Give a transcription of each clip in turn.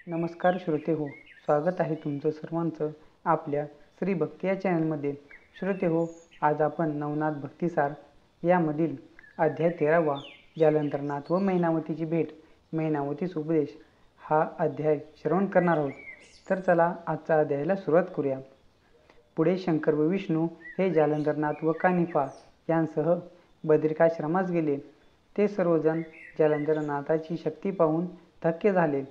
नमस्कार श्रोते हो, स्वागत आहे तुमचं सर्वांचं आपल्या श्री भक्ती या चॅनलमध्ये. श्रोते हो, आज आपण नवनाथ भक्तिसार यामधील अध्याय 13वा जालंधरनाथ व मैनावतीची भेट, मैनावतीस उपदेश हा अध्याय श्रवण करणार आहोत. तर चला आजच्या अध्यायाला सुरुवात करूया. पुढे शंकर व विष्णू हे जालंधरनाथ व कानिफा यांसह बद्रिकाश्रमास गेले. ते सर्वजण जालंधरनाथाची शक्ती पाहून थक्के झाले.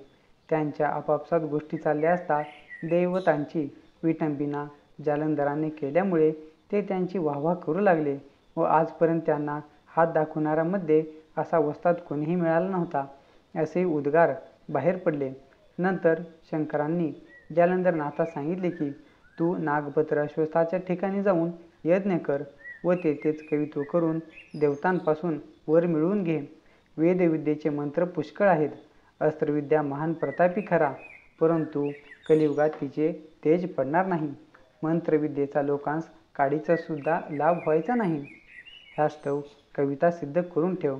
त्यांच्या आपापसात गोष्टी चालल्या असता दैवतांची विटंबना जालंधराने केल्यामुळे ते त्यांची वाहवा करू लागले व आजपर्यंत त्यांना हात दाखवणाऱ्यामध्ये असा वस्ताद कोणीही मिळाला नव्हता, असे उद्गार बाहेर पडले. नंतर शंकरांनी जालंधरनाथास सांगितले की तू नागपत्र अश्वत्थाच्या ठिकाणी जाऊन यज्ञ कर व तेथेच कवित्व करून देवतांपासून वर मिळवून घे. वेदविद्येचे मंत्र पुष्कळ आहेत. अस्त्रविद्या महान प्रतापी खरा, परंतु कलियुगात तिचे तेज पडणार नाही. मंत्रविद्येचा लोकांस काडीचा सुद्धा लाभ व्हायचा नाही. ह्यास्तव कविता सिद्ध करून ठेव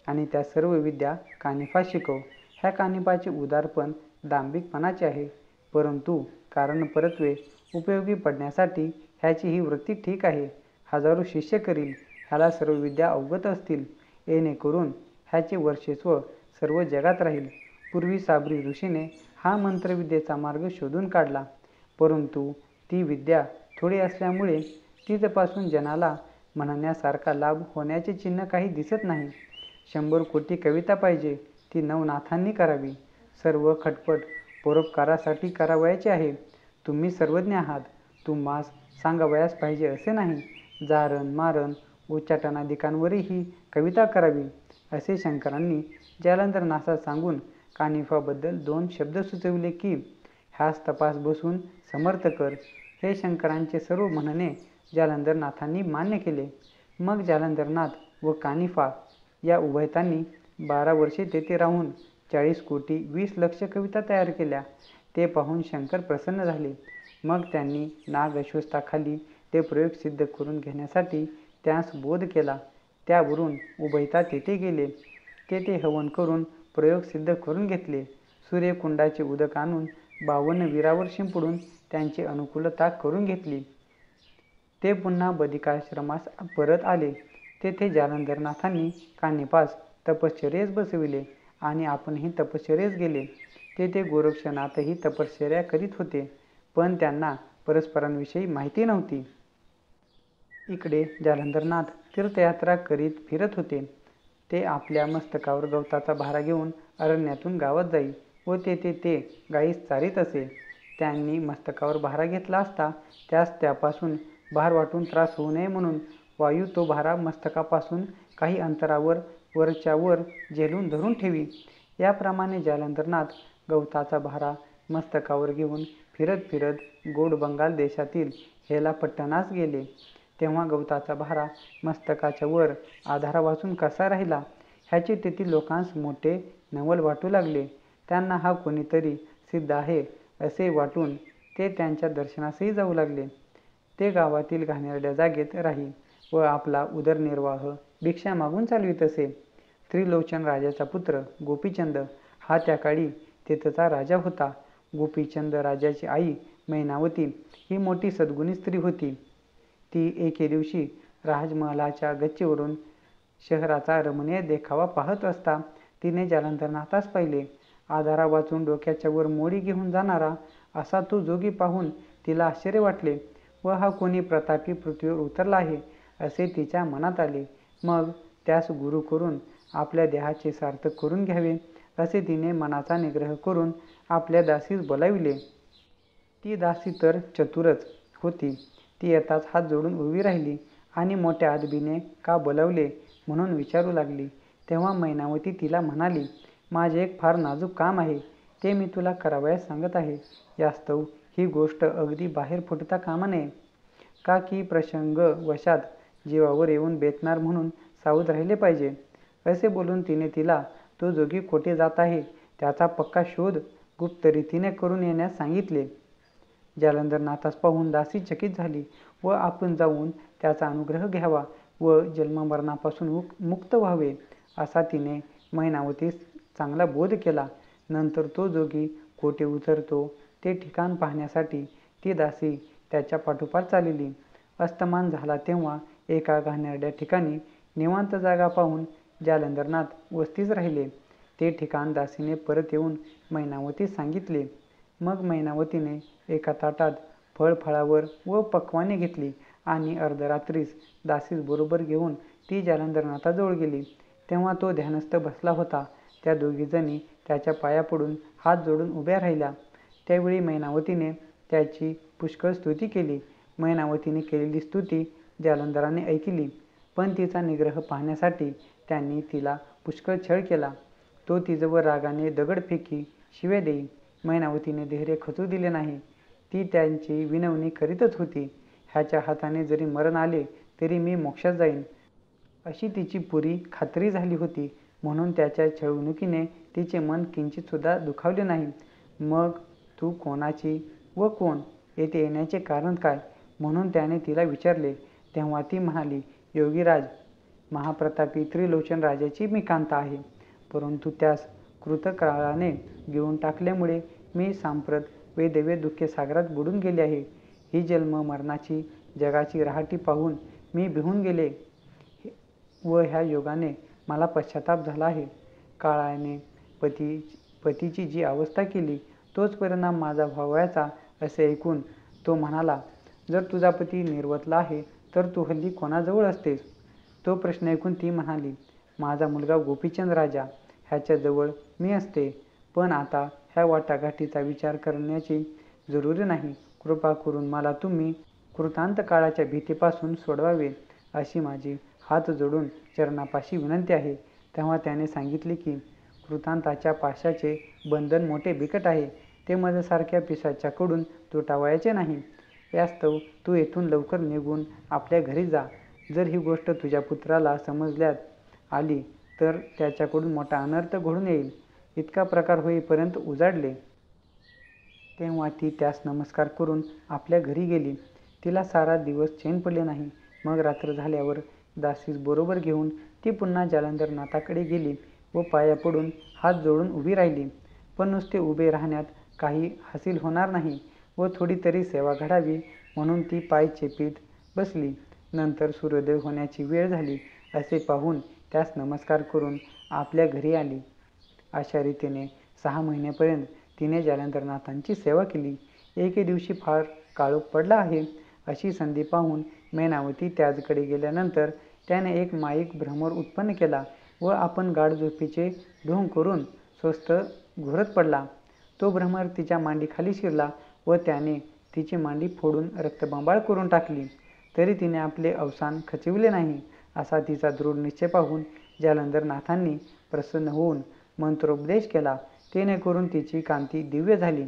आणि त्या सर्व विद्या कानिफा शिकव. ह्या कानिफाचे उदारपण दांभिकपणाचे आहे, परंतु कारणपरत्वे उपयोगी पडण्यासाठी ह्याची ही वृत्ती ठीक आहे. हजारो शिष्य करील, ह्याला सर्व विद्या अवगत असतील, येणेकरून ह्याचे वर्चस्व सर्व जगात राहील. पूर्वी साबरी ऋषीने हा मंत्रविद्येचा मार्ग शोधून काढला, परंतु ती विद्या थोडी असल्यामुळे तिथपासून जनाला म्हणण्यासारखा लाभ होण्याचे चिन्ह काही दिसत नाही. 100 कोटी कविता पाहिजे, ती नवनाथांनी करावी. सर्व खटपट परोपकारासाठी करावयाचे आहे. तुम्ही सर्वज्ञ आहात, तुम्हास सांगावयास पाहिजे असे नाही. जारण मारण उच्चाटनादिकांवरही कविता करावी, असे शंकरांनी जालंधरनाथास सांगून कानिफाबद्दल 2 शब्द सुचविले की ह्यास तपास बसून समर्थ कर. हे शंकरांचे सर्व म्हणणे जालंधरनाथांनी मान्य केले. मग जालंधरनाथ व कानिफा या उभयतांनी 12 वर्षे तेथे राहून 40 कोटी 20 लक्ष कविता तयार केल्या. ते पाहून शंकर प्रसन्न झाले. मग त्यांनी नाग अश्वत्थाखाली ते प्रयोग सिद्ध करून घेण्यासाठी त्यास बोध केला. त्यावरून उभयता तेथे गेले. तेथे हवन करून प्रयोग सिद्ध करून घेतले. सूर्यकुंडाचे उदक आणून 52 वीरावर शिंपडून त्यांची अनुकूलता करून घेतली. ते पुन्हा बद्रिकाश्रमास परत आले. तेथे जालंधरनाथांनी कानिफास तपश्चर्येस बसविले आणि आपणही तपश्चर्येस गेले. तेथे गोरक्षनाथही तपश्चर्या करीत होते, पण त्यांना परस्परांविषयी माहिती नव्हती. इकडे जालंधरनाथ तीर्थयात्रा करीत फिरत होते. ते आपल्या मस्तकावर गवताचा भारा घेऊन अरण्यातून गावात जाई व तेथे ते गायीस चारीत असे. त्यांनी मस्तकावर भारा घेतला असता त्यास त्यापासून भार वाटून त्रास होऊ नये म्हणून वायू तो भारा मस्तकापासून काही अंतरावर वरच्यावर झेलून धरून ठेवी. याप्रमाणे जालंधरनाथ गवताचा भारा मस्तकावर घेऊन फिरत फिरत गोड बंगाल देशातील हेलापट्टणास गेले. तेव्हा गवताचा भारा मस्तकाच्या वर आधारा वाचून कसा राहिला ह्याचे तेथील लोकांस मोठे नवल वाटू लागले. त्यांना हा कोणीतरी सिद्ध आहे असे वाटून ते त्यांच्या दर्शनासही जाऊ लागले. ते गावातील घाणेरड्या जागेत राही व आपला उदरनिर्वाह भिक्षा मागून चालवीत असे. त्रिलोचन राजाचा पुत्र गोपीचंद हा त्या काळी तेथचा राजा होता. गोपीचंद राजाची आई मैनावती ही मोठी सद्गुणी स्त्री होती. ती एके दिवशी राजमहालाच्या गच्चीवरून शहराचा रमणीय देखावा पाहत असता तिने जालंधरनाथास पाहिले. आधारा वाचून डोक्याच्या वर मोडी घेऊन जाणारा असा तो जोगी पाहून तिला आश्चर्य वाटले व हा कोणी प्रतापी पृथ्वीवर उतरला आहे असे तिच्या मनात आले. मग त्यास गुरु करून आपल्या देहाचे सार्थक करून घ्यावे असे तिने मनाचा निग्रह करून आपल्या दासीस बोलाविले. ती दासी तर चतुरच होती. ती येताच हात जोडून उभी राहिली आणि मोठ्या अदबीने का बोलावले म्हणून विचारू लागली. तेव्हा मैनावती तिला म्हणाली, माझे एक फार नाजूक काम आहे, ते मी तुला करावयास सांगत आहे. यास्तव ही गोष्ट अगदी बाहेर फुटता कामा नये. का की प्रसंग वशात जीवावर येऊन बेतणार म्हणून सावध राहिले पाहिजे. असे बोलून तिने तिला तो जोगी कोठे जात आहे त्याचा पक्का शोध गुप्त रीतीने करून येण्यास सांगितले. जालंधरनाथास पाहून दासी चकित झाली व आपण जाऊन त्याचा अनुग्रह घ्यावा व जन्ममरणापासून मुक्त व्हावे असा तिने मैनावतीस चांगला बोध केला. नंतर तो जोगी कोठे उतरतो ते ठिकाण पाहण्यासाठी ती दासी त्याच्या पाठोपाठ चालली. अस्तमान झाला तेव्हा एका घाणेरड्या ठिकाणी निवांत जागा पाहून जालंधरनाथ वस्तीस राहिले. ते ठिकाण दासीने परत येऊन मैनावतीस सांगितले. मग मैनावतीने एका ताटात फळफळावर व पक्वाने घेतली आणि अर्धरात्रीस दासीस बरोबर घेऊन ती जालंधरनाथाजवळ गेली. तेव्हा तो ध्यानस्थ बसला होता. त्या दोघीजणी त्याच्या पाया पडून हात जोडून उभ्या राहिल्या. त्यावेळी मैनावतीने त्याची पुष्कळ स्तुती केली. मैनावतीने केलेली स्तुती जालंधराने ऐकली, पण तिचा निग्रह पाहण्यासाठी त्यांनी तिला पुष्कळ छळ केला. तो तिजवर रागाने दगड फेकी, शिव्या देई. मैनावतीने धैर्य खचू दिले नाही. ती त्यांची विनवणी करीतच होती. ह्याच्या हाताने जरी मरण आले तरी मी मोक्षात जाईन, अशी तिची पुरी खात्री झाली होती. म्हणून त्याच्या छळवणुकीने तिचे मन किंचितसुद्धा दुखावले नाही. मग तू कोणाची व कोण? येथे येण्याचे कारण काय? म्हणून त्याने तिला विचारले. तेव्हा ती म्हणाली, योगीराज, महाप्रतापी त्रिलोचन राजाची मी कांता आहे. परंतु त्यास कृतकाळाने गिळून टाकल्यामुळे मी सांप्रत वेदवे दुःखे सागरात बुडून गेले आहे. ही जन्म मरणाची जगाची रहाटी पाहून मी भिवून गेले व ह्या योगाने मला पश्चाताप झाला आहे. काळाने पतीची जी अवस्था केली तोच परिणाम माझा व्हावयाचा असे ऐकून तो म्हणाला, जर तुझा पती निर्वतला आहे तर तू हल्ली कोणाजवळ असतेस? तो प्रश्न ऐकून ती म्हणाली, माझा मुलगा गोपीचंद राजा ह्याच्याजवळ मी असते. पण आता ह्या वाटाघाटीचा विचार करण्याची जरुरी नाही. कृपा करून मला तुम्ही कृतांत काळाच्या भीतीपासून सोडवावे अशी माझी हात जोडून चरणापाशी विनंती आहे. तेव्हा त्याने सांगितले की कृतांताच्या पाशाचे बंधन मोठे बिकट आहे. ते माझ्यासारख्या पिशाच्याकडून तुटावयाचे नाही. यास्तव तू येथून लवकर निघून आपल्या घरी जा. जर ही गोष्ट तुझ्या पुत्राला समजल्यात आली तर त्याच्याकडून मोठा अनर्थ घडून येईल. इतका प्रकार होईपर्यंत उजाडले. तेव्हा ती त्यास नमस्कार करून आपल्या घरी गेली. तिला सारा दिवस चैन पडले नाही. मग रात्र झाल्यावर दासीस बरोबर घेऊन ती पुन्हा जालंधरनाथाकडे गेली व पाया पडून हात जोडून उभी राहिली. पण नुसते उभे राहण्यात काही हासिल होणार नाही व थोडी तरी सेवा घडावी म्हणून ती पाय चेपीत बसली. नंतर सूर्योदय होण्याची वेळ झाली असे पाहून त्यास नमस्कार करून आपल्या घरी आली. अशा रीतीने 6 महिन्यापर्यंत तिने जालंधरनाथांची सेवा केली. एके दिवशी फार काळोख पडला आहे अशी संधी पाहून मैनावती त्याचकडे गेल्यानंतर त्याने एक माईक भ्रमर उत्पन्न केला व आपण गाढ झोपेचे ढोंग करून स्वस्थ घोरत पडला. तो भ्रमर तिच्या मांडीखाली शिरला व त्याने तिची मांडी फोडून रक्तबंबाळ करून टाकली. तरी तिने आपले अवसान खचविले नाही. असा तिचा दृढ निश्चय पाहून जालंधरनाथांनी प्रसन्न होऊन मंत्रोपदेश केला. जेणेकरून तिची कांती दिव्य झाली.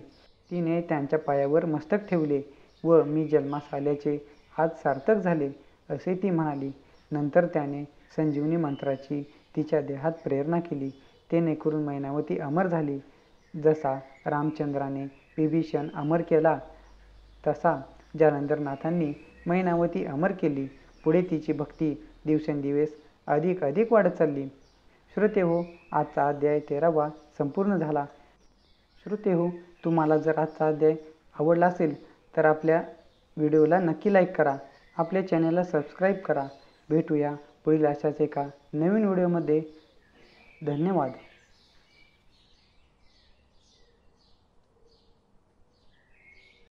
तिने त्यांच्या पायावर मस्तक ठेवले व मी जन्मास आल्याचे आज सार्थक झाले असे ती म्हणाली. नंतर त्याने संजीवनी मंत्राची तिच्या देहात प्रेरणा केली. जेणेकरून मैनावती अमर झाली. जसा रामचंद्राने विभीषण अमर केला तसा जालंधरनाथांनी मैनावती अमर केली. पुढे तिची भक्ती दिवसेंदिवस अधिक अधिक वाढत चालली. श्रोतेहो, आजचा अध्याय 13वा संपूर्ण झाला. श्रोतेहो, तुम्हाला जर आजचा अध्याय आवडला असेल तर आपल्या व्हिडिओला नक्की लाईक करा. आपल्या चॅनलला सबस्क्राईब करा. भेटूया पुढील अशाच एका नवीन व्हिडिओमध्ये. धन्यवाद.